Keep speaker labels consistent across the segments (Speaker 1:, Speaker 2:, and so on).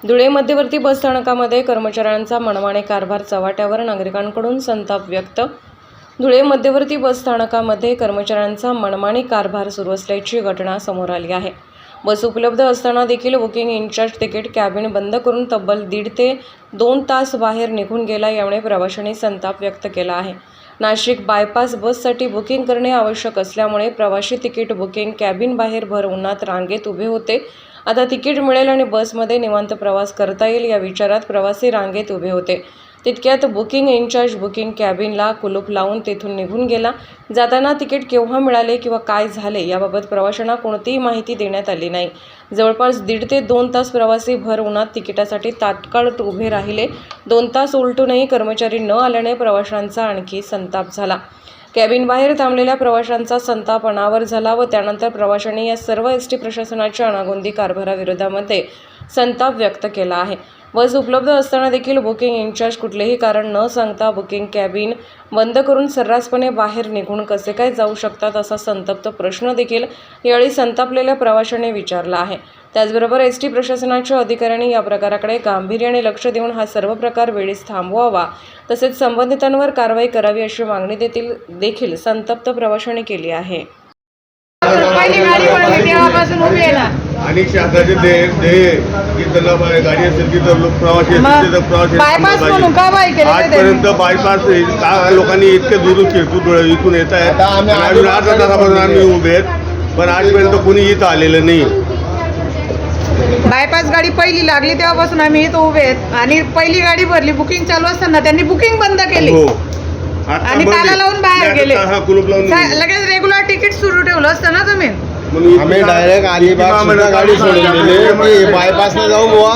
Speaker 1: धुळे मध्यवर्ती बसस्थानकामध्ये कर्मचाऱ्यांचा मनमानी कारभार चव्हाट्यावर, नागरिकांकडून संताप व्यक्त. धुळे मध्यवर्ती बसस्थानकामध्ये कर्मचाऱ्यांचा मनमानी कारभार सुरू असल्याची घटना समोर आली आहे. बस उपलब्ध असताना देखील बुकिंग इन्चार्ज तिकीट कॅबिन बंद करून तब्बल 1.5 ते 2 तास बाहेर निघून गेला. यामुळे प्रवाशांनी संताप व्यक्त केला आहे. नाशिक बायपास बससाठी बुकिंग करणे आवश्यक असल्यामुळे प्रवासी तिकीट बुकिंग कॅबिन बाहेर भर उन्हात रांगेत उभे होते. आता तिकीट मिळेल आणि बसमध्ये निवांत प्रवास करता येईल या विचारात प्रवासी रांगेत उभे होते. तितक्यात बुकिंग इन्चार्ज बुकिंग कॅबिनला कुलूप लावून तेथून निघून गेला. जाताना तिकीट केव्हा मिळाले किंवा काय झाले याबाबत प्रवाशांना कोणतीही माहिती देण्यात आली नाही. जवळपास 1.5 ते 2 तास प्रवासी भर उन्हात तिकिटासाठी तात्काळ उभे राहिले. 2 तास उलटूनही कर्मचारी न आल्याने प्रवाशांचा आणखी संताप झाला. कॅबिन बाहेर थांबलेल्या प्रवाशांचा संताप अनावर झाला व त्यानंतर प्रवाशांनी या सर्व एसटी प्रशासनाच्या अनागोंदी कारभाराविरोधामध्ये संताप व्यक्त केला आहे. बस उपलब्ध असताना देखील बुकिंग इन्चार्ज कुठलेही कारण न सांगता बुकिंग कॅबिन बंद करून सर्रासपणे बाहेर निघून कसे काय जाऊ शकतात असा संतप्त प्रश्न देखील यावेळी संतापलेल्या प्रवाशांनी विचारला आहे. त्याचबरोबर एसटी प्रशासनाच्या अधिकाऱ्यांनी या प्रकाराकडे गांभीर्याने लक्ष देऊन हा सर्व प्रकार वेळीच थांबवावा तसेच संबंधितांवर कारवाई करावी अशी मागणी देखील संतप्त प्रवाशांनी केली आहे.
Speaker 2: आणि शासनाचे गाडी असेल की प्रवासी आजपर्यंत बायपास लोकांनी इतके दूर इथून येत आहेत. अजून अर्धा तासापासून आम्ही उभे आहेत पण आजपर्यंत कोणी इथं आलेलं नाही.
Speaker 3: बायपास गाडी पहिली लागली तेव्हापासून आम्ही इथं उभे आहेत आणि पहिली गाडी भरली. बुकिंग चालू असताना त्यांनी बुकिंग बंद केली आणि ताला लावून बाहेर गेले. लगेच रेग्युलर तिकीट सुरू ठेवलं असतं ना तुम्ही.
Speaker 4: आम्ही डायरेक्ट अलिबाग गाडी सोडून दिली की बायपासला जाऊ बुवा,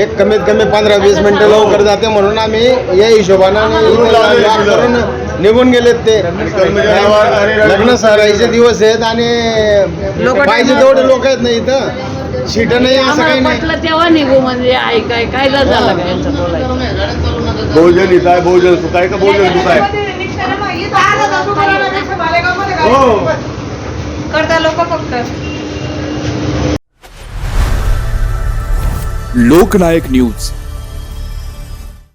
Speaker 4: एक कमीत कमी 15-20 मिनिटं लवकर जाते म्हणून आम्ही या हिशोबानं करून निघून गेलेत. ते लग्न सराईचे दिवस आहेत आणि पाहिजे तेवढे लोक आहेत ना इथं, सीट नाही असं काही नाही.
Speaker 5: तेव्हा निघू म्हणजे काय झालं काय
Speaker 2: बहुजन हित आहे, बहुजन सुख आहे का बहुजन दुख आहे
Speaker 3: करता लोक फक्त.
Speaker 6: लोकनायक न्यूज